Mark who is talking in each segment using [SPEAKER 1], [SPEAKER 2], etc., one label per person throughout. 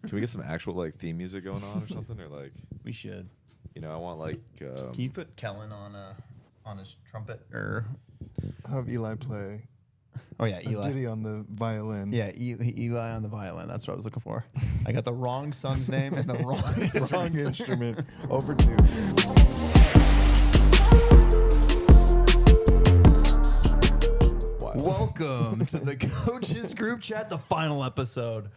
[SPEAKER 1] Can we get some actual like theme music going on or something? Or like
[SPEAKER 2] We should.
[SPEAKER 1] you know, I want like
[SPEAKER 2] Can you put Kellen on his trumpet?
[SPEAKER 3] I'll have Eli play
[SPEAKER 2] Oh yeah,
[SPEAKER 3] a
[SPEAKER 2] Eli.
[SPEAKER 3] ditty on the violin.
[SPEAKER 2] Yeah, Eli on the violin. That's what I was looking for. I got the wrong son's name and the wrong
[SPEAKER 3] Wrong instrument. Over 2.
[SPEAKER 1] wow.
[SPEAKER 2] Welcome to the Coaches Group Chat, the final episode.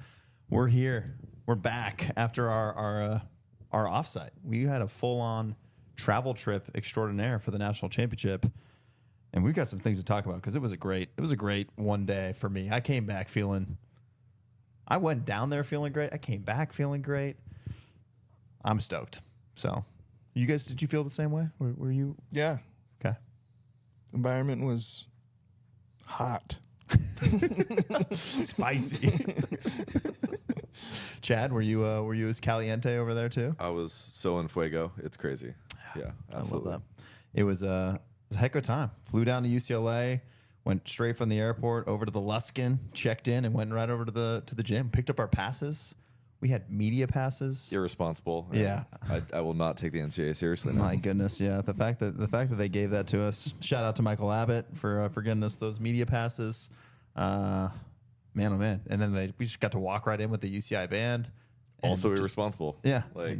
[SPEAKER 2] We're here. We're back after our offsite. We had a full-on travel trip extraordinaire for the national championship, and we've got some things to talk about because it was a great one day for me. I came back I went down there feeling great. I came back feeling great. I'm stoked. So, you guys, did you feel the same way? Were you?
[SPEAKER 3] Yeah.
[SPEAKER 2] Okay.
[SPEAKER 3] Environment was hot.
[SPEAKER 2] Spicy. Chad, were you as caliente over there too?
[SPEAKER 1] I was so in fuego. It's crazy. Yeah, absolutely.
[SPEAKER 2] I love that. It was a heck of a time. Flew down to UCLA, went straight from the airport over to the Luskin, checked in, and went right over to the gym. Picked up our passes. We had media passes.
[SPEAKER 1] Irresponsible.
[SPEAKER 2] Yeah.
[SPEAKER 1] I will not take the NCAA seriously now.
[SPEAKER 2] My goodness, yeah. The fact that they gave that to us. Shout out to Michael Abbott for getting us those media passes. Man, oh man. And then we just got to walk right in with the UCI band.
[SPEAKER 1] Also irresponsible.
[SPEAKER 2] Yeah.
[SPEAKER 1] Like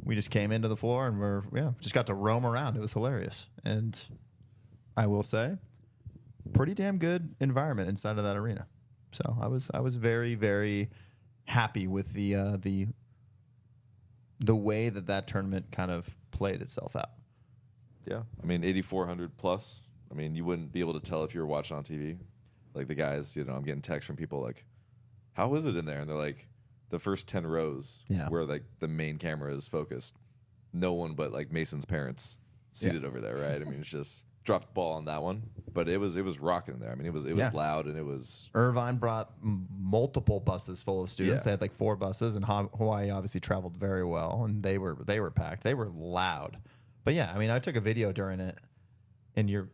[SPEAKER 2] We just came into the floor and just got to roam around. It was hilarious. And I will say, pretty damn good environment inside of that arena. So I was very, very happy with the way that tournament kind of played itself out.
[SPEAKER 1] yeah. I mean 8,400 plus. I mean, you wouldn't be able to tell if you were watching on TV. Like the guys, you know, I'm getting texts from people like, how is it in there? And they're like, the first 10 rows where like the main camera is focused, no one but like Mason's parents seated over there, right? I mean, it's just dropped the ball on that one, but it was rocking in there. I mean, it was loud and it was.
[SPEAKER 2] Irvine brought multiple buses full of students.
[SPEAKER 1] Yeah.
[SPEAKER 2] They had like 4 buses, and Hawaii obviously traveled very well, and they were packed. They were loud, but yeah, I mean, I took a video during it. And you're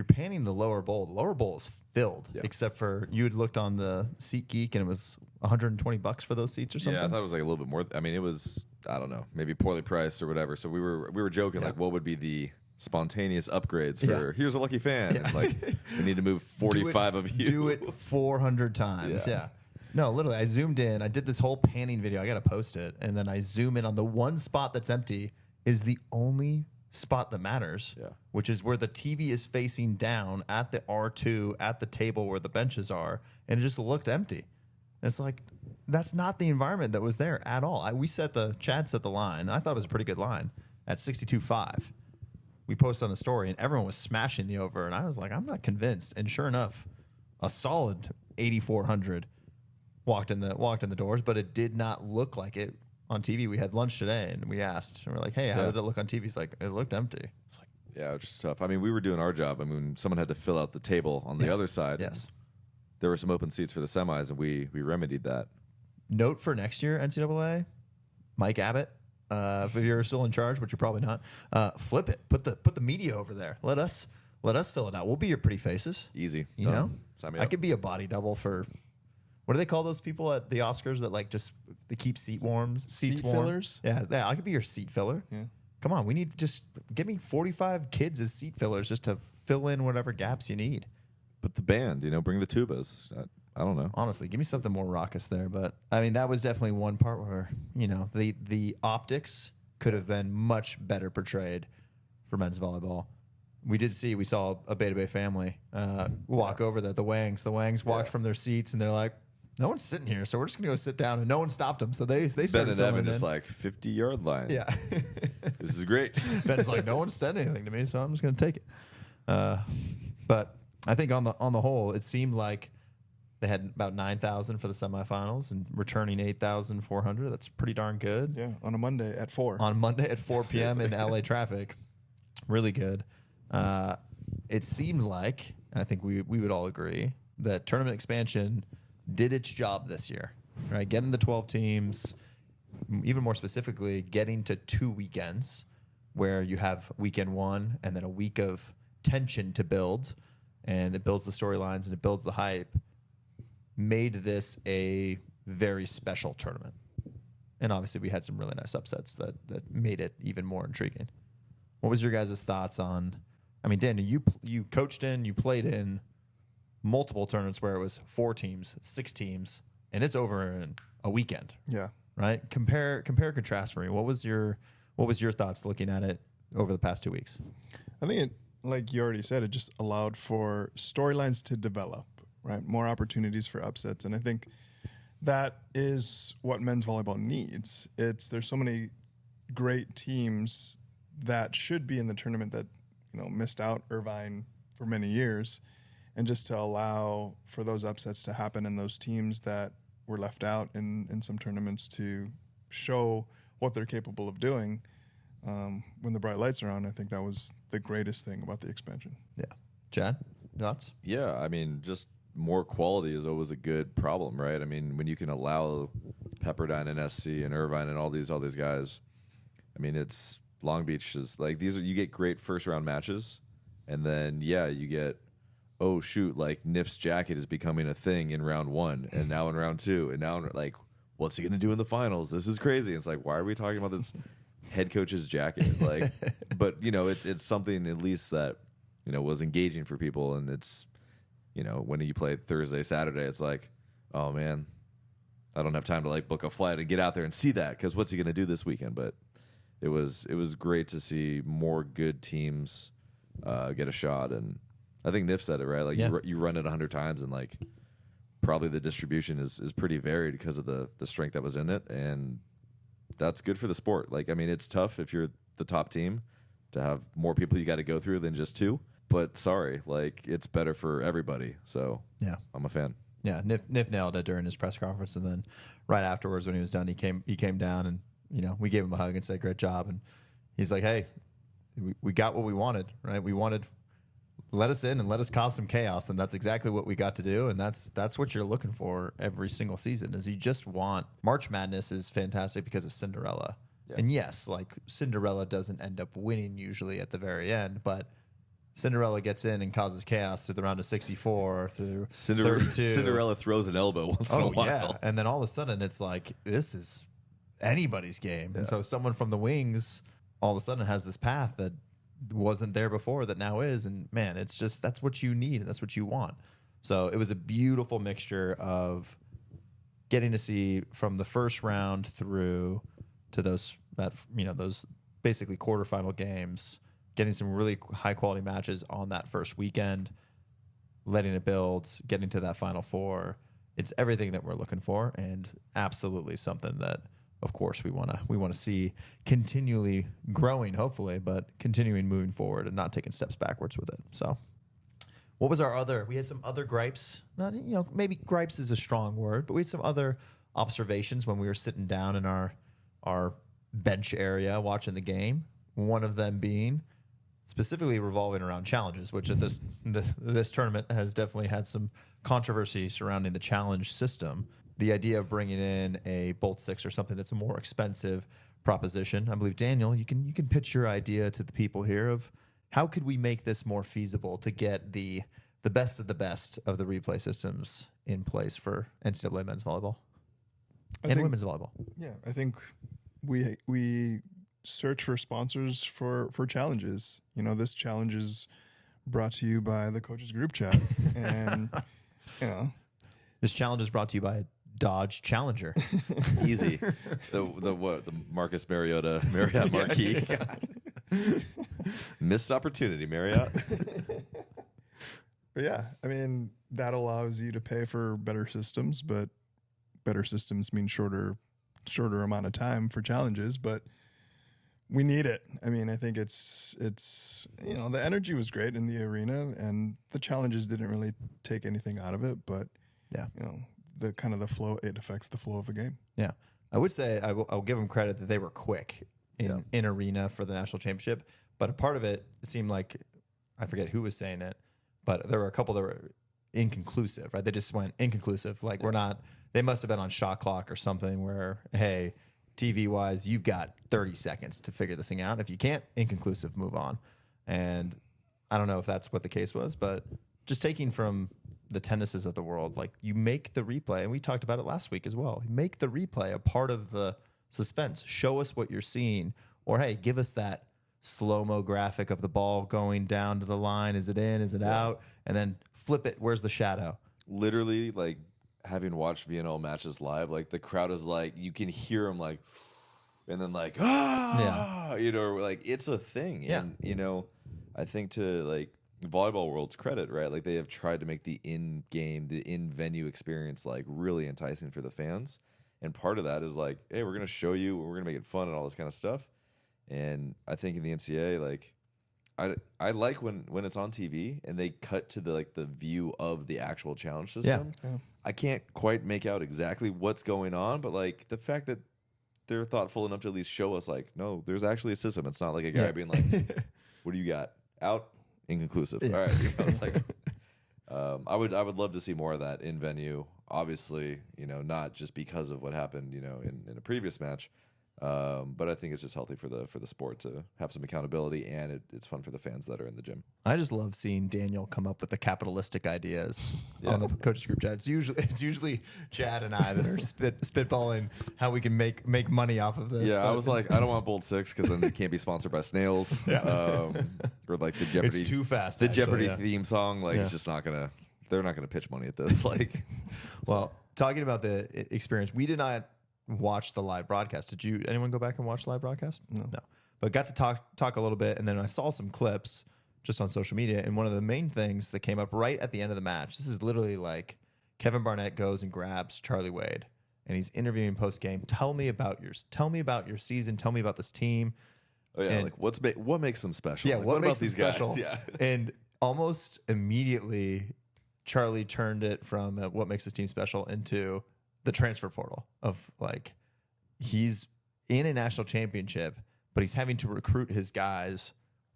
[SPEAKER 2] panning the lower bowl. The lower bowl is filled, except for you had looked on the Seat Geek and it was $120 for those seats or something.
[SPEAKER 1] Yeah, I thought it was like a little bit more. I mean, it was, I don't know, maybe poorly priced or whatever. So we were joking like, what would be the spontaneous upgrades for here's a lucky fan? And like we need to move 45 of you.
[SPEAKER 2] Do it 400 times. Yeah. No, literally, I zoomed in. I did this whole panning video. I got to post it, and then I zoom in on the one spot that's empty. Is the only spot that matters, which is where the TV is facing down at the R2 at the table where the benches are, and it just looked empty. And it's like, that's not the environment that was there at all. Chad set the line. I thought it was a pretty good line at 62.5. We posted on the story, and everyone was smashing the over, and I was like, I'm not convinced. And sure enough, a solid 8,400 walked in the doors, but it did not look like it. On TV, we had lunch today, and we asked, and we're like, "Hey, how did it look on TV?" He's like, "It looked empty." It's like,
[SPEAKER 1] yeah, it's just tough. I mean, we were doing our job. I mean, someone had to fill out the table on the other side.
[SPEAKER 2] Yes,
[SPEAKER 1] there were some open seats for the semis, and we remedied that.
[SPEAKER 2] Note for next year, NCAA, Mike Abbott, if you're still in charge, which you're probably not, flip it. Put the media over there. Let us fill it out. We'll be your pretty faces.
[SPEAKER 1] Easy,
[SPEAKER 2] you know.
[SPEAKER 1] Sign me
[SPEAKER 2] I
[SPEAKER 1] up.
[SPEAKER 2] could be a body double for. What do they call those people at the Oscars that like just they keep seats warm?
[SPEAKER 3] Fillers?
[SPEAKER 2] Yeah, I could be your seat filler.
[SPEAKER 3] Yeah.
[SPEAKER 2] Come on, we need just give me 45 kids as seat fillers just to fill in whatever gaps you need.
[SPEAKER 1] But the band, bring the tubas. I don't know.
[SPEAKER 2] Honestly, give me something more raucous there. But I mean, that was definitely one part where the optics could have been much better portrayed for men's volleyball. We saw a Beta Bay family walk over there. The Wangs walked from their seats, and they're like, no one's sitting here, so we're just gonna go sit down, and no one stopped them. So they started
[SPEAKER 1] Ben and Evan
[SPEAKER 2] filming
[SPEAKER 1] just like 50-yard line.
[SPEAKER 2] Yeah,
[SPEAKER 1] this is great.
[SPEAKER 2] Ben's like, no one said anything to me, so I'm just gonna take it. But I think on the whole, it seemed like they had about 9,000 for the semifinals and returning 8,400. That's pretty darn good.
[SPEAKER 3] Yeah, on a Monday at 4.
[SPEAKER 2] On Monday at 4 p.m. in LA traffic, really good. It seemed like, and I think we would all agree, that tournament expansion did its job this year, right? Getting the 12 teams, even more specifically, getting to 2 weekends where you have weekend 1 and then a week of tension to build, and it builds the storylines and it builds the hype, made this a very special tournament. And obviously we had some really nice upsets that made it even more intriguing. What was your guys' thoughts on, I mean, Dan, you coached in, you played in multiple tournaments where it was 4 teams, 6 teams, and it's over in a weekend.
[SPEAKER 3] Yeah.
[SPEAKER 2] Right? Compare contrast for me. What was your thoughts looking at it over the past 2 weeks?
[SPEAKER 3] I think it, like you already said, it just allowed for storylines to develop, right? More opportunities for upsets. And I think that is what men's volleyball needs. There's so many great teams that should be in the tournament that, missed out Irvine for many years. And just to allow for those upsets to happen and those teams that were left out in some tournaments to show what they're capable of doing when the bright lights are on, I think that was the greatest thing about the expansion.
[SPEAKER 2] Yeah. Chad, thoughts?
[SPEAKER 1] Yeah, I mean, just more quality is always a good problem, right? I mean, when you can allow Pepperdine and SC and Irvine and all these guys, I mean, it's Long Beach is like you get great first round matches, and then you get, oh shoot, like Nif's jacket is becoming a thing in round 1 and now in round 2 and now like what's he gonna do in the finals? This is crazy. It's like, why are we talking about this head coach's jacket? Like, but it's something at least that was engaging for people, and it's when you play Thursday, Saturday, it's like, oh man, I don't have time to like book a flight and get out there and see that because what's he gonna do this weekend? But it was great to see more good teams get a shot, and I think Nif said it right. Like you run it 100 times, and like probably the distribution is pretty varied because of the strength that was in it, and that's good for the sport. Like, I mean, it's tough if you're the top team to have more people you got to go through than just 2. But sorry, like it's better for everybody. So
[SPEAKER 2] yeah,
[SPEAKER 1] I'm a fan.
[SPEAKER 2] Yeah, Nif nailed it during his press conference, and then right afterwards when he was done, he came down and we gave him a hug and said great job, and he's like, hey, we got what we wanted, right? We wanted. Let us in and let us cause some chaos, and that's exactly what we got to do, and that's what you're looking for every single season. Is you just want March Madness is fantastic because of Cinderella, and yes, like Cinderella doesn't end up winning usually at the very end, but Cinderella gets in and causes chaos through the round of 64 through 32.
[SPEAKER 1] Cinderella throws an elbow once in a while,
[SPEAKER 2] yeah, and then all of a sudden it's like this is anybody's game, and so someone from the wings all of a sudden has this path that wasn't there before that now is, and man, it's just that's what you need and that's what you want. So it was a beautiful mixture of getting to see from the first round through to those basically quarterfinal games, getting some really high quality matches on that first weekend, letting it build, getting to that Final Four. It's everything that we're looking for, and absolutely something that of course we want to see continually growing, hopefully, but continuing moving forward and not taking steps backwards with it. So what was we had some other gripes. Not, maybe gripes is a strong word, but we had some other observations when we were sitting down in our bench area watching the game. One of them being specifically revolving around challenges, which at this tournament has definitely had some controversy surrounding the challenge system. The idea of bringing in a Bolt 6 or something that's a more expensive proposition. I believe, Daniel, you can pitch your idea to the people here of how could we make this more feasible to get the best of the best of the replay systems in place for NCAA men's volleyball and women's volleyball.
[SPEAKER 3] Yeah, I think we search for sponsors for challenges. This challenge is brought to you by the coaches group chat, and
[SPEAKER 1] this challenge is brought to you by Dodge Challenger. Easy. The Marcus Marriott marquee. Missed opportunity, Marriott.
[SPEAKER 3] But yeah, I mean, that allows you to pay for better systems, but better systems mean shorter amount of time for challenges, but we need it. I mean, I think it's the energy was great in the arena, and the challenges didn't really take anything out of it, but
[SPEAKER 2] yeah,
[SPEAKER 3] the kind of the flow, it affects the flow of a game.
[SPEAKER 2] Yeah. I would say I'll give them credit that they were quick in arena for the national championship, but a part of it seemed like, I forget who was saying it, but there were a couple that were inconclusive, right? They just went inconclusive. Like they must have been on shot clock or something where, hey, TV wise, you've got 30 seconds to figure this thing out. If you can't, inconclusive, move on. And I don't know if that's what the case was, but just taking from the tennises of the world, like you make the replay, and we talked about it last week as well. You make the replay a part of the suspense. Show us what you're seeing, or hey, give us that slow-mo graphic of the ball going down to the line. Is it in? Is it out? And then flip it. Where's the shadow?
[SPEAKER 1] Literally, like, having watched VNL matches live, like, the crowd is like, you can hear them like, and then like, you know, like, it's a thing.
[SPEAKER 2] Yeah.
[SPEAKER 1] And, you know, I think to, like, volleyball world's credit, right? Like, they have tried to make the in-game, the in-venue experience, like, really enticing for the fans. And part of that is like, hey, we're going to show you, we're going to make it fun and all this kind of stuff. And I think in the NCAA, like, I like when it's on TV and they cut to the like the view of the actual challenge system.
[SPEAKER 3] Yeah.
[SPEAKER 1] I can't quite make out exactly what's going on, but like the fact that they're thoughtful enough to at least show us, like, no, there's actually a system. It's not like a guy being like, "What do you got? Out? Inconclusive." All right, you know, it's like I would love to see more of that in venue. Obviously, you know, not just because of what happened, you know, in a previous match. But I think it's just healthy for the sport to have some accountability, and it's fun for the fans that are in the gym.
[SPEAKER 2] I just love seeing Daniel come up with the capitalistic ideas on the coaches group chat. It's usually Chad and I that are spitballing how we can make money off of this.
[SPEAKER 1] Yeah, I was like, I don't want Bold 6 because then they can't be sponsored by snails. Or like the Jeopardy.
[SPEAKER 2] It's too fast.
[SPEAKER 1] The Jeopardy theme song, like it's just not gonna. They're not gonna pitch money at this. Like,
[SPEAKER 2] well, talking about the experience, we did not watch the live broadcast. Did anyone go back and watch the live broadcast? No. But got to talk a little bit, and then I saw some clips just on social media, and one of the main things that came up right at the end of the match, this is literally like Kevin Barnett goes and grabs Charlie Wade, and he's interviewing post game. Tell me about your season. Tell me about this team.
[SPEAKER 1] Oh yeah, and like what makes them special?
[SPEAKER 2] Yeah,
[SPEAKER 1] like,
[SPEAKER 2] what
[SPEAKER 1] about
[SPEAKER 2] makes them
[SPEAKER 1] these
[SPEAKER 2] special?
[SPEAKER 1] guys? Yeah,
[SPEAKER 2] and almost immediately, Charlie turned it from what makes his team special into the transfer portal of like he's in a national championship, but he's having to recruit his guys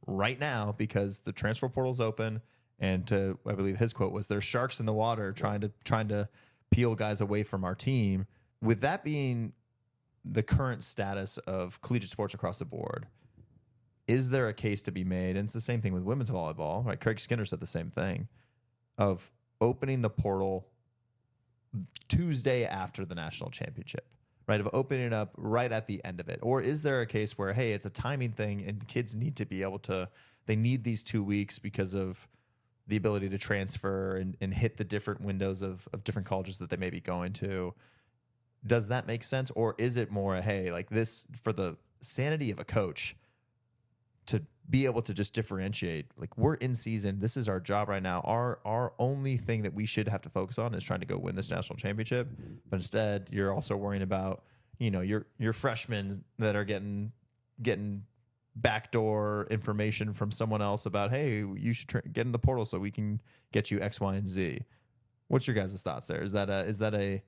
[SPEAKER 2] right now because the transfer portal's open. And I believe his quote was, "There's sharks in the water trying to peel guys away from our team." With that being the current status of collegiate sports across the board, is there a case to be made? And it's the same thing with women's volleyball, right? Craig Skinner said the same thing of opening the portal Tuesday after the national championship, right? Of opening it up right at the end of it. Or is there a case where, hey, it's a timing thing and kids need to be able to, they need these 2 weeks because of the ability to transfer and hit the different windows of different colleges that they may be going to. Does that make sense? Or is it more, hey, like this, for the sanity of a coach, to be able to just differentiate, like we're in season, this is our job right now. Our only thing that we should have to focus on is trying to go win this national championship. But instead, you're also worrying about, you know, your freshmen that are getting backdoor information from someone else about, hey, you should get in the portal so we can get you X, Y, and Z. What's your guys' thoughts there? Is that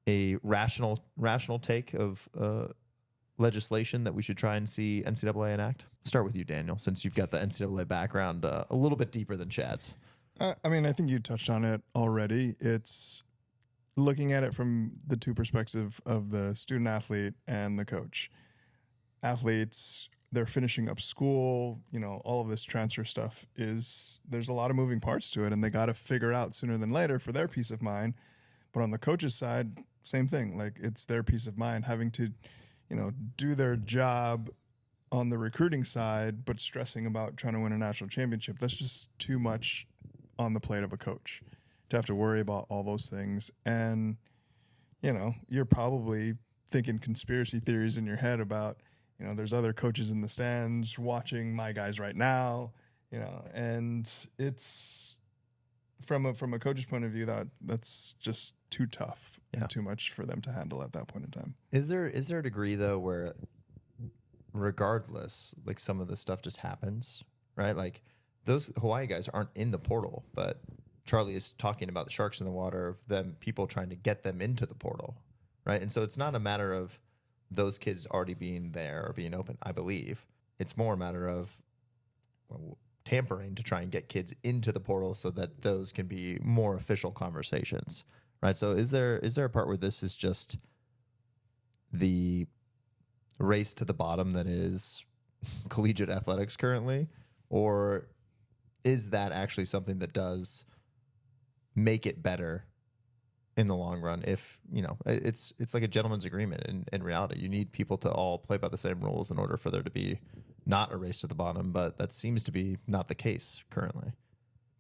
[SPEAKER 2] a rational take of legislation that we should try and see NCAA enact? Start with you, Daniel, since you've got the NCAA background a little bit deeper than Chad's.
[SPEAKER 3] I mean, I think you touched on it already. It's looking at it from the two perspectives of the student athlete and the coach. Athletes, they're finishing up school, you know, all of this transfer stuff there's a lot of moving parts to it, and they got to figure it out sooner than later for their peace of mind. But on the coach's side, same thing. Like, it's their peace of mind having to, you know, do their job on the recruiting side, but stressing about trying to win a national championship. That's just too much on the plate of a coach to have to worry about all those things. And, you know, you're probably thinking conspiracy theories in your head about, you know, there's other coaches in the stands watching my guys right now, you know, and it's from a coach's point of view, that's just too tough and too much for them to handle at that point in time.
[SPEAKER 2] Is there a degree though where regardless, like some of this stuff just happens, right? Like those Hawaii guys aren't in the portal, but Charlie is talking about the sharks in the water of them, people trying to get them into the portal, right? And so it's not a matter of those kids already being there or being open, I believe. It's more a matter of tampering to try and get kids into the portal so that those can be more official conversations, right? So is there a part where this is just the race to the bottom that is collegiate athletics currently, or is that actually something that does make it better in the long run. If it's like a gentleman's agreement in reality. You need people to all play by the same rules in order for there to be not a race to the bottom, but that seems to be not the case currently.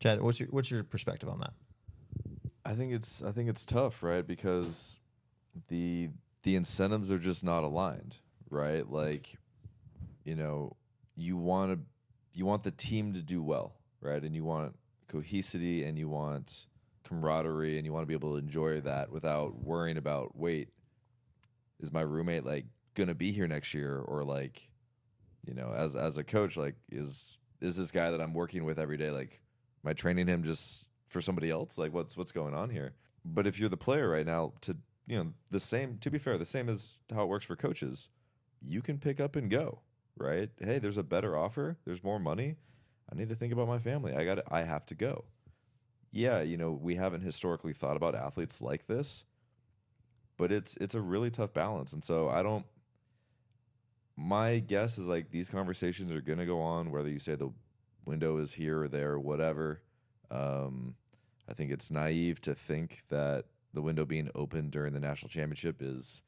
[SPEAKER 2] Chad, what's your perspective on that?
[SPEAKER 1] I think it's tough, right? Because the incentives are just not aligned, right? Like, you want the team to do well, right? And you want cohesivity, and you want camaraderie, and you want to be able to enjoy that without worrying about, wait, is my roommate like gonna be here next year? Or like, as a coach, like, is this guy that I'm working with every day, like, am I training him just for somebody else? Like, what's going on here? But if you're the player right now, to be fair, the same as how it works for coaches, you can pick up and go, right? Hey, there's a better offer, there's more money, I need to think about my family, I have to go. Yeah, we haven't historically thought about athletes like this, but it's a really tough balance. And so my guess is, like, these conversations are going to go on, whether you say the window is here or there or whatever. I think it's naive to think that the window being open during the national championship is,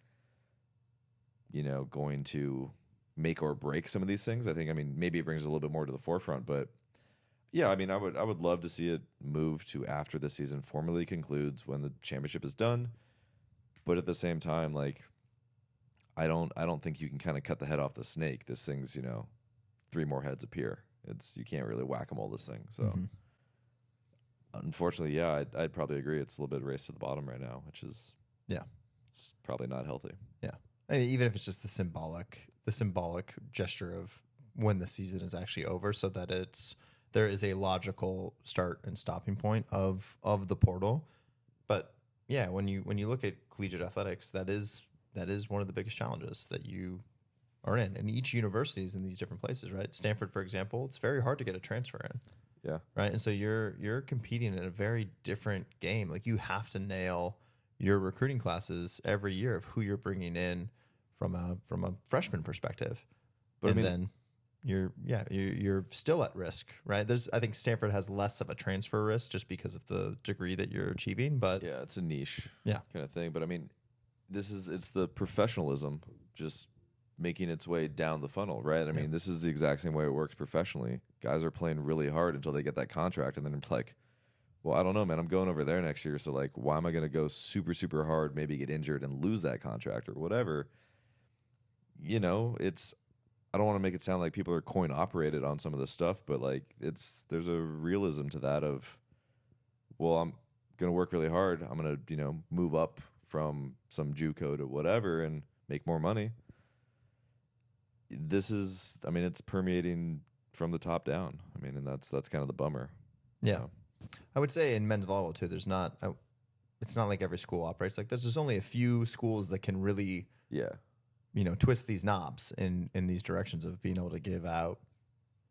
[SPEAKER 1] going to make or break some of these things. I mean, maybe it brings a little bit more to the forefront, but yeah, I mean, I would love to see it move to after the season formally concludes, when the championship is done. But at the same time, like, I don't think you can kind of cut the head off the snake. This thing's, 3 more heads appear. You can't really whack-a-mole this thing. So unfortunately, yeah, I'd probably agree. It's a little bit race to the bottom right now, which is it's probably not healthy.
[SPEAKER 2] Yeah. I mean, even if it's just the symbolic gesture of when the season is actually over, so that there is a logical start and stopping point of the portal. But yeah, when you look at collegiate athletics, that is one of the biggest challenges that you are in. And each university is in these different places, right? Stanford, for example, it's very hard to get a transfer in.
[SPEAKER 1] Yeah.
[SPEAKER 2] Right. And so you're competing in a very different game. Like, you have to nail your recruiting classes every year of who you're bringing in from a freshman perspective. But then you're still at risk, right? I think Stanford has less of a transfer risk just because of the degree that you're achieving. But
[SPEAKER 1] yeah, it's a niche
[SPEAKER 2] kind
[SPEAKER 1] of thing. But I mean, it's the professionalism just making its way down the funnel, right? I mean, this is the exact same way it works professionally. Guys are playing really hard until they get that contract, and then it's like, well, I don't know, man, I'm going over there next year, so like, why am I going to go super, super hard, maybe get injured and lose that contract or whatever? I don't want to make it sound like people are coin operated on some of this stuff, but like, there's a realism to that of, well, I'm going to work really hard, I'm going to, move up from some JUCO to whatever and make more money. It's permeating from the top down. I mean, and that's kind of the bummer.
[SPEAKER 2] Yeah. I would say in men's volleyball too, it's not like every school operates like this. There's only a few schools that can really, twist these knobs in these directions of being able to give out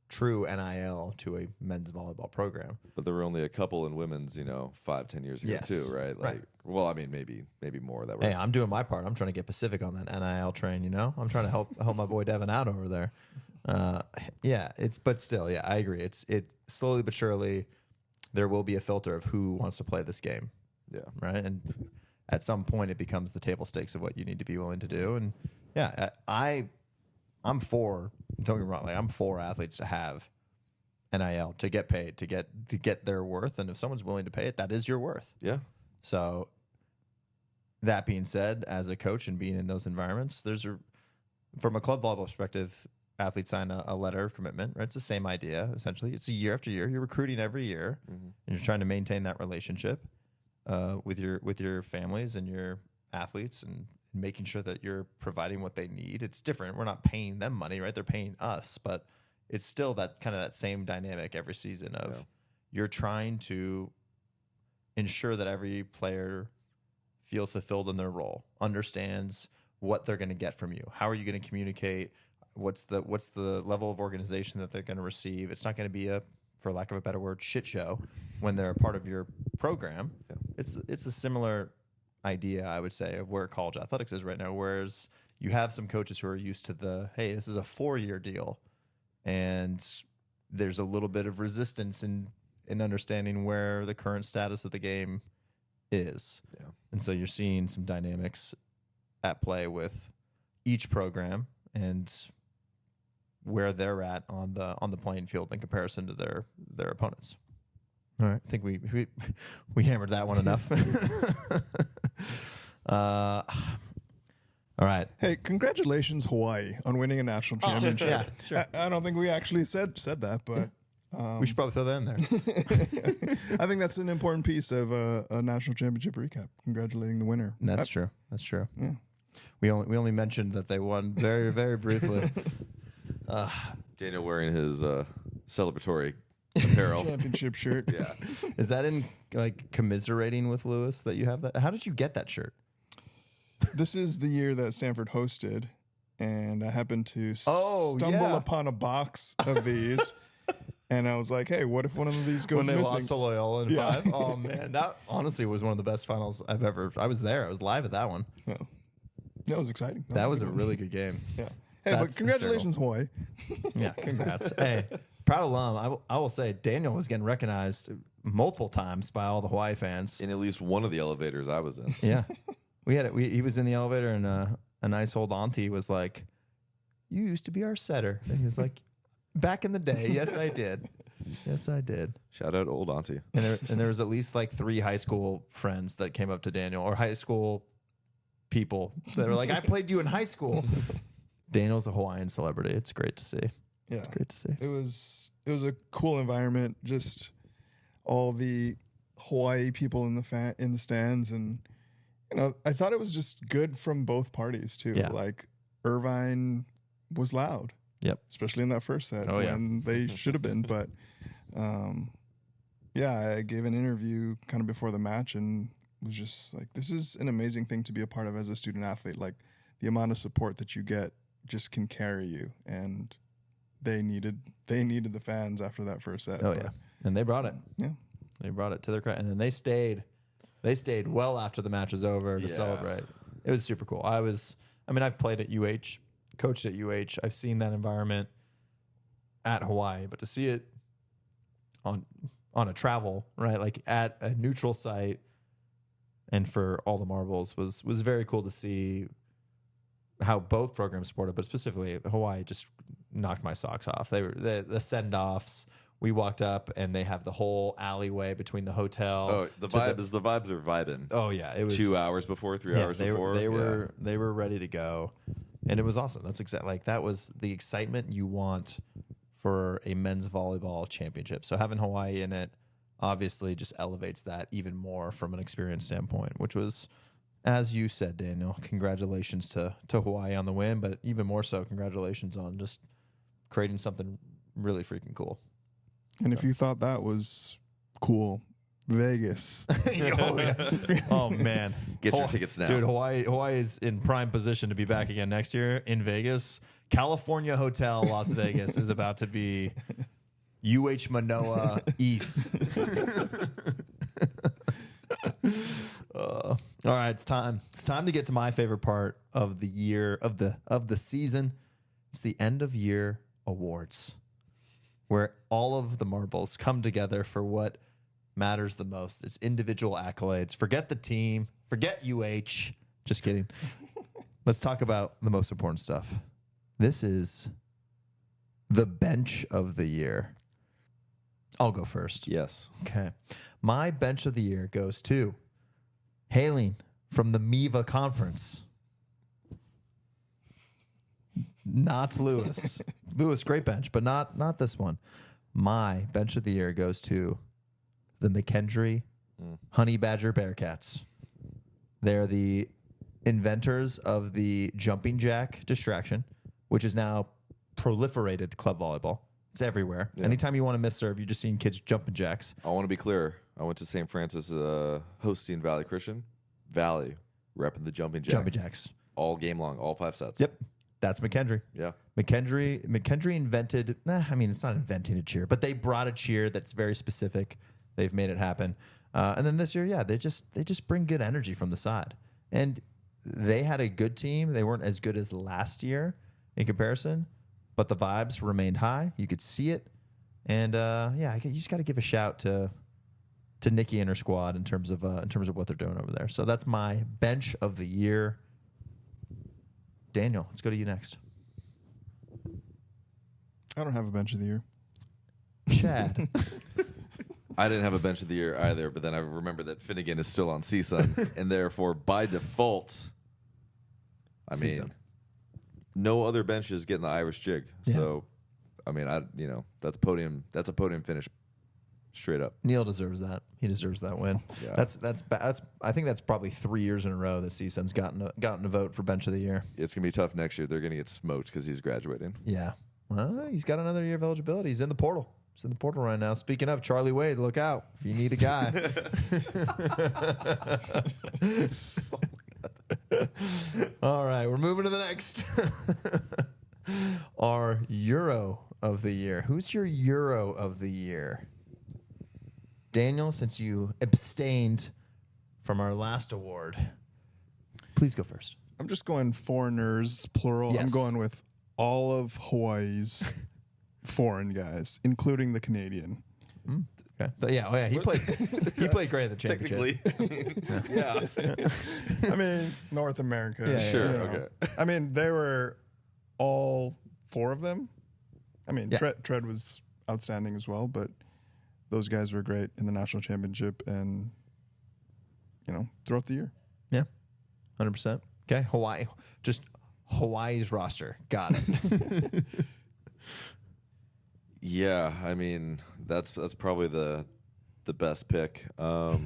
[SPEAKER 2] true NIL to a men's volleyball program.
[SPEAKER 1] But there were only a couple in women's, 5-10 years ago too, right? Like, well, I mean, maybe more that were.
[SPEAKER 2] Hey, I'm doing my part. I'm trying to get Pacific on that NIL train. I'm trying to help my boy Devin out over there. But still, I agree. It's slowly but surely there will be a filter of who wants to play this game.
[SPEAKER 1] Yeah.
[SPEAKER 2] Right. And at some point it becomes the table stakes of what you need to be willing to do. And I'm for, don't get me wrong, like, I'm for athletes to have NIL, to get paid, to get their worth. And if someone's willing to pay it, that is your worth.
[SPEAKER 1] Yeah.
[SPEAKER 2] So that being said, as a coach and being in those environments, from a club volleyball perspective, athletes sign a letter of commitment, right? It's the same idea, essentially. It's a year after year. You're recruiting every year, and you're trying to maintain that relationship with your families and your athletes, and making sure that you're providing what they need. It's different. We're not paying them money, right? They're paying us, but it's still that kind of that same dynamic every season of you're trying to ensure that every player feels fulfilled in their role, understands what they're going to get from you. How are you going to communicate? What's the level of organization that they're going to receive? It's not going to be a, for lack of a better word, shit show when they're a part of your program. Yeah. It's a similar idea, I would say, of where college athletics is right now, whereas you have some coaches who are used to hey, this is a 4-year deal, and there's a little bit of resistance in understanding where the current status of the game is.
[SPEAKER 1] Yeah.
[SPEAKER 2] And so you're seeing some dynamics at play with each program and where they're at on the playing field in comparison to their opponents. All right, I think we hammered that one enough. All right.
[SPEAKER 3] Hey, congratulations, Hawaii, on winning a national championship.
[SPEAKER 2] Yeah, sure.
[SPEAKER 3] I don't think we actually said that, but
[SPEAKER 2] We should probably throw that in there.
[SPEAKER 3] I think that's an important piece of a national championship recap. Congratulating the winner.
[SPEAKER 2] That's true. That's true.
[SPEAKER 3] Yeah.
[SPEAKER 2] We only mentioned that they won very, very briefly.
[SPEAKER 1] Daniel wearing his celebratory apparel.
[SPEAKER 3] Championship shirt.
[SPEAKER 1] Yeah.
[SPEAKER 2] Is that in like commiserating with Lewis that you have that? How did you get that shirt?
[SPEAKER 3] This is the year that Stanford hosted, and I happened to stumble upon a box of these. And I was like, hey, what if one of these goes
[SPEAKER 2] when they
[SPEAKER 3] missing?
[SPEAKER 2] lost to Loyola in 5? Oh, man. That honestly was one of the best finals I've ever... I was there. I was live at that one.
[SPEAKER 3] Yeah. That was exciting.
[SPEAKER 2] That was a really good game.
[SPEAKER 3] Yeah. Hey, but congratulations, Hawaii.
[SPEAKER 2] Yeah, congrats. Hey, proud alum. I will say Daniel was getting recognized multiple times by all the Hawaii fans.
[SPEAKER 1] In at least one of the elevators I was in.
[SPEAKER 2] Yeah. He was in the elevator, and a nice old auntie was like, "You used to be our setter." And he was like, "Back in the day, yes, I did. Yes, I did."
[SPEAKER 1] Shout out old auntie.
[SPEAKER 2] And there was at least like 3 high school friends that came up to Daniel, or high school people that were like, "I played you in high school." Daniel's a Hawaiian celebrity. It's great to see.
[SPEAKER 3] Yeah,
[SPEAKER 2] it's great to see.
[SPEAKER 3] It was a cool environment. Just all the Hawaii people in the stands, and I thought it was just good from both parties too.
[SPEAKER 2] Yeah.
[SPEAKER 3] Like Irvine was loud.
[SPEAKER 2] Yep.
[SPEAKER 3] Especially in that first set when they should have been. But I gave an interview kind of before the match and was just like, this is an amazing thing to be a part of as a student athlete. Like the amount of support that you get just can carry you. And they needed the fans after that first set.
[SPEAKER 2] Yeah. And they brought it.
[SPEAKER 3] Yeah.
[SPEAKER 2] They brought it to their credit. And then they stayed well after the match was over to celebrate. It was super cool. I've played at UH, coached at UH. I've seen that environment at Hawaii, but to see it on a travel, right, like at a neutral site, and for all the marbles was very cool to see how both programs supported, but specifically Hawaii just knocked my socks off. They were the send-offs. We walked up and they have the whole alleyway between the hotel.
[SPEAKER 1] Oh, the vibes are vibing.
[SPEAKER 2] Oh yeah, it was
[SPEAKER 1] 2 hours before, 3 hours before.
[SPEAKER 2] They were ready to go, and it was awesome. That's exactly like that was the excitement you want for a men's volleyball championship. So having Hawaii in it obviously just elevates that even more from an experience standpoint, which was, as you said, Daniel, congratulations to Hawaii on the win, but even more so, congratulations on just creating something really freaking cool.
[SPEAKER 3] And if you thought that was cool, Vegas.
[SPEAKER 2] Oh man,
[SPEAKER 1] get your tickets now,
[SPEAKER 2] dude. Hawaii is in prime position to be back again next year in Vegas. California Hotel Las Vegas is about to be UH Manoa East. All right, it's time. It's time to get to my favorite part of the year of the season. It's the end of year awards, where all of the marbles come together for what matters the most. It's individual accolades. Forget the team. Forget UH. Just kidding. Let's talk about the most important stuff. This is the bench of the year. I'll go first.
[SPEAKER 1] Yes.
[SPEAKER 2] Okay. My bench of the year goes to hailing from the MIVA conference. Not Lewis. Lewis, great bench, but not this one. My bench of the year goes to the McKendree Honey Badger Bearcats. They're the inventors of the jumping jack distraction, which is now proliferated club volleyball. It's everywhere. Yeah. Anytime you want to miss serve, you're just seeing kids jumping jacks.
[SPEAKER 1] I want to be clear. I went to St. Francis hosting Valley Christian. Valley repping the jumping jack.
[SPEAKER 2] Jumping jacks.
[SPEAKER 1] All game long, all 5 sets.
[SPEAKER 2] Yep. That's McKendree.
[SPEAKER 1] Yeah.
[SPEAKER 2] McKendree invented, it's not inventing a cheer, but they brought a cheer that's very specific. They've made it happen. And then this year, they just bring good energy from the side. And they had a good team. They weren't as good as last year in comparison, but the vibes remained high. You could see it. And you just got to give a shout to Nikki and her squad in terms of what they're doing over there. So that's my bench of the year. Daniel, let's go to you next.
[SPEAKER 3] I don't have a bench of the year.
[SPEAKER 2] Chad.
[SPEAKER 1] I didn't have a bench of the year either, but then I remember that Finnegan is still on CSUN, and therefore, by default, I mean,
[SPEAKER 2] CSUN.
[SPEAKER 1] no other benches getting the Irish jig.
[SPEAKER 2] Yeah.
[SPEAKER 1] So, I mean, that's podium. That's a podium finish, straight up.
[SPEAKER 2] Neil deserves that. He deserves that win.
[SPEAKER 1] Yeah.
[SPEAKER 2] That's. I think that's probably 3 years in a row that CSUN's gotten a vote for bench of the year.
[SPEAKER 1] It's gonna be tough next year. They're gonna get smoked because he's graduating.
[SPEAKER 2] Yeah. Well, he's got another year of eligibility. He's in the portal. He's in the portal right now. Speaking of Charlie Wade, look out if you need a guy. All right, we're moving to the next. Our Euro of the year. Who's your Euro of the year? Daniel, since you abstained from our last award, please go first.
[SPEAKER 3] I'm just going foreigners, plural.
[SPEAKER 2] Yes.
[SPEAKER 3] I'm going with all of Hawaii's foreign guys, including the Canadian.
[SPEAKER 2] Okay. So, yeah, he played great at the championship.
[SPEAKER 1] Technically, yeah.
[SPEAKER 3] I mean, North America.
[SPEAKER 2] Yeah,
[SPEAKER 1] Sure,
[SPEAKER 3] you know.
[SPEAKER 1] okay.
[SPEAKER 3] I mean, they were all 4 of them. I mean,
[SPEAKER 2] Yeah.
[SPEAKER 3] Tread was outstanding as well, but those guys were great in the national championship and, throughout the year.
[SPEAKER 2] Yeah, 100%. Okay, Hawaii. Just Hawaii's roster. Got it.
[SPEAKER 1] Yeah, I mean that's probably the best pick. I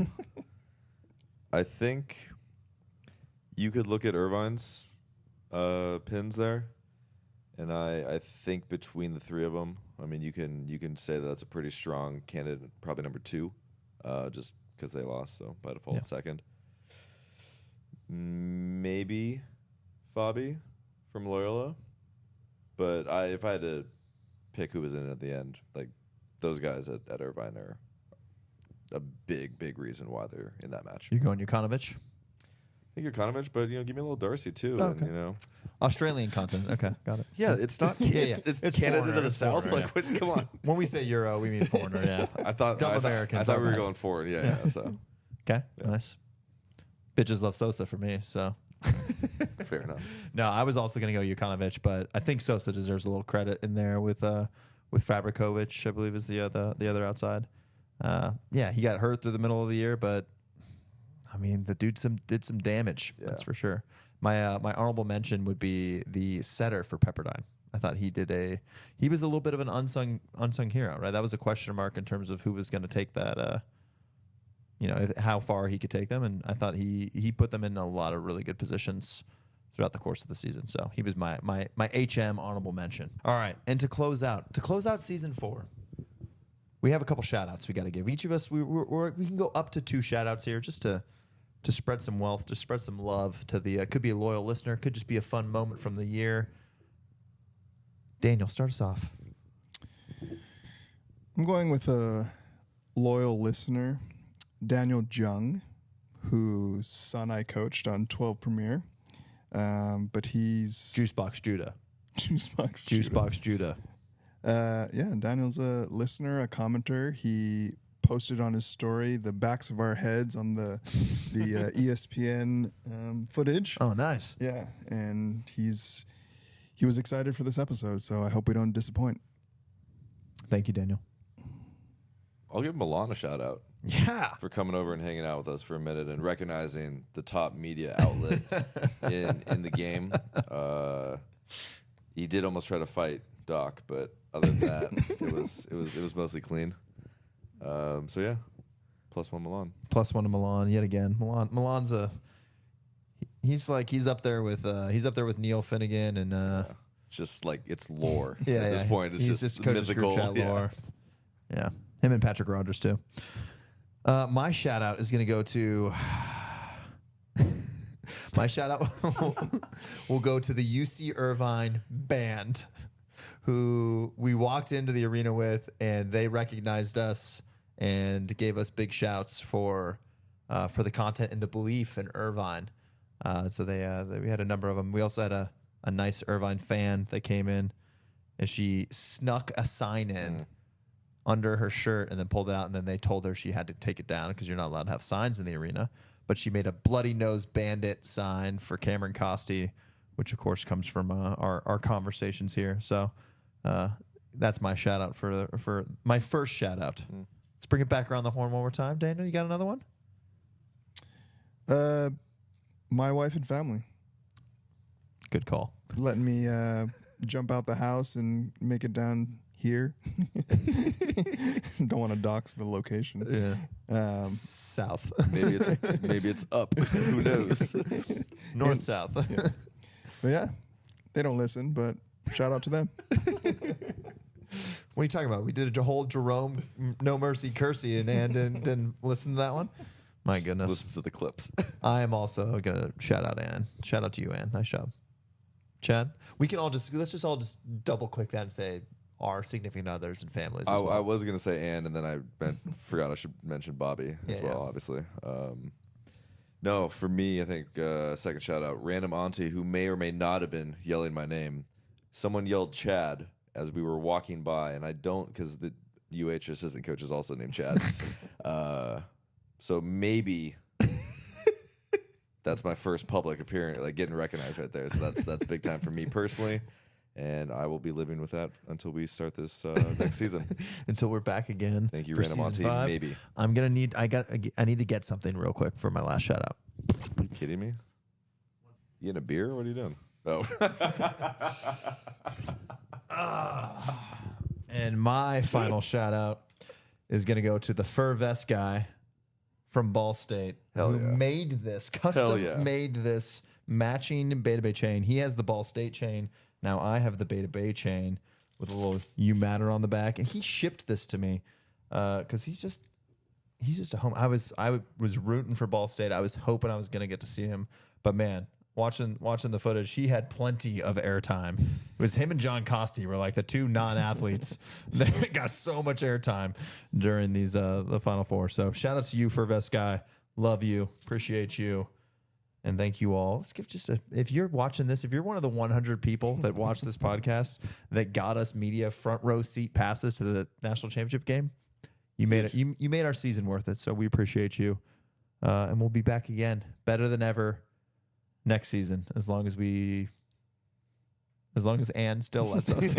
[SPEAKER 1] think you could look at Irvine's pins there, and I think between the 3 of them, I mean you can say that's a pretty strong candidate, probably number 2, just because they lost, so by default second. Maybe Fabi from Loyola, but if I had to pick who was in it at the end, like those guys at Irvine are a big reason why they're in that match.
[SPEAKER 2] You're going Jukanovic?
[SPEAKER 1] I think Jukanovic, but give me a little Darcy too.
[SPEAKER 2] Oh, okay.
[SPEAKER 1] And,
[SPEAKER 2] Australian continent. Okay, got it.
[SPEAKER 1] yeah, it's not. It's Canada
[SPEAKER 2] foreigner,
[SPEAKER 1] to the
[SPEAKER 2] it's
[SPEAKER 1] south.
[SPEAKER 2] foreigner,
[SPEAKER 1] Like, what, come on.
[SPEAKER 2] When we say Euro, we mean foreigner. Yeah.
[SPEAKER 1] I thought
[SPEAKER 2] Americans.
[SPEAKER 1] I thought we were going forward. Yeah. So
[SPEAKER 2] Okay, nice. Bitches love Sosa for me, so.
[SPEAKER 1] fair enough.
[SPEAKER 2] No, I was also going to go Jukanovic, but I think Sosa deserves a little credit in there with Fabrikovic, I believe is the other outside. Yeah, he got hurt through the middle of the year, but I mean the dude did some damage. Yeah. That's for sure. My honorable mention would be the setter for Pepperdine. I thought he was a little bit of an unsung hero, right? That was a question mark in terms of who was going to take that. How far he could take them, and I thought he put them in a lot of really good positions throughout the course of the season. So he was my HM honorable mention. All right, and to close out season 4, we have a couple shout outs we got to give. Each of us we can go up to 2 shout outs here just to spread some wealth, to spread some love to the could be a loyal listener, could just be a fun moment from the year. Daniel, start us off.
[SPEAKER 3] I'm going with a loyal listener, Daniel Jung, whose son I coached on 12 Premier. But he's
[SPEAKER 2] Juicebox Judah.
[SPEAKER 3] Juicebox
[SPEAKER 2] Judah.
[SPEAKER 3] Yeah, Daniel's a listener, a commenter. He posted on his story the backs of our heads on the ESPN footage.
[SPEAKER 2] Oh, nice.
[SPEAKER 3] Yeah, and he was excited for this episode, so I hope we don't disappoint.
[SPEAKER 2] Thank you, Daniel.
[SPEAKER 1] I'll give Milan a shout out.
[SPEAKER 2] Yeah.
[SPEAKER 1] For coming over and hanging out with us for a minute and recognizing the top media outlet in the game. He did almost try to fight Doc, but other than that, it was mostly clean. So yeah, +1 Milan.
[SPEAKER 2] +1 to Milan yet again. Milan's he's up there with Neil Finnegan and
[SPEAKER 1] just like it's lore
[SPEAKER 2] yeah,
[SPEAKER 1] at this point. It's
[SPEAKER 2] he's
[SPEAKER 1] just
[SPEAKER 2] coach's
[SPEAKER 1] mythical
[SPEAKER 2] group chat lore. Yeah, him and Patrick Rogers too. My shout out is going to go to my shout out will go to the UC Irvine band, who we walked into the arena with, and they recognized us and gave us big shouts for the content and the belief in Irvine. So we had a number of them. We also had a nice Irvine fan that came in, and she snuck a sign in under her shirt and then pulled it out, and then they told her she had to take it down because you're not allowed to have signs in the arena. But she made a bloody nose bandit sign for Cameron Costi, which of course comes from our conversations here. So that's my shout out for my first shout out. Let's bring it back around the horn one more time. Daniel, you got another one?
[SPEAKER 3] My wife and family.
[SPEAKER 2] Good call.
[SPEAKER 3] Letting me jump out the house and make it down here. Don't want to dox the location.
[SPEAKER 2] Yeah. South.
[SPEAKER 1] Maybe it's up. Who knows?
[SPEAKER 2] North, south.
[SPEAKER 3] Yeah. But yeah, they don't listen, but shout out to them.
[SPEAKER 2] What are you talking about? We did a whole Jerome No Mercy Kersey and didn't listen to that one? My goodness.
[SPEAKER 1] Listen to the clips.
[SPEAKER 2] I am also going to shout out Ann. Shout out to you, Ann. Nice job. Chad, let's just all double click that and say our significant others and families. As well.
[SPEAKER 1] I was going to say Ann, and then I forgot I should mention Bobby as well, obviously. No, for me, I think second shout out, random auntie who may or may not have been yelling my name. Someone yelled Chad as we were walking by, and I don't, because the UH assistant coach is also named Chad. So maybe that's my first public appearance, like getting recognized right there. So that's big time for me personally. And I will be living with that until we start this next season.
[SPEAKER 2] Until we're back again.
[SPEAKER 1] Thank you, random auntie. Maybe
[SPEAKER 2] I need to get something real quick for my last shout out.
[SPEAKER 1] Are you kidding me? You getting a beer? What are you doing? Oh.
[SPEAKER 2] And my final shout out is going to go to the fur vest guy from Ball State who made this made this matching Beta Bay chain. He has the Ball State chain. Now I have the Beta Bay chain with a little "You Matter" on the back, and he shipped this to me because he's just a home. I was rooting for Ball State. I was hoping I was going to get to see him, but man, watching the footage, he had plenty of airtime. It was him and John Costi were like the two non-athletes that got so much airtime during these the Final Four. So shout out to you, Fur Vest guy. Love you, appreciate you. And thank you all. Let's give if you're watching this, if you're one of the 100 people that watch this podcast that got us media front row seat passes to the national championship game, you made it. You made our season worth it. So we appreciate you. And we'll be back again, better than ever, next season, as long as Ann still lets us.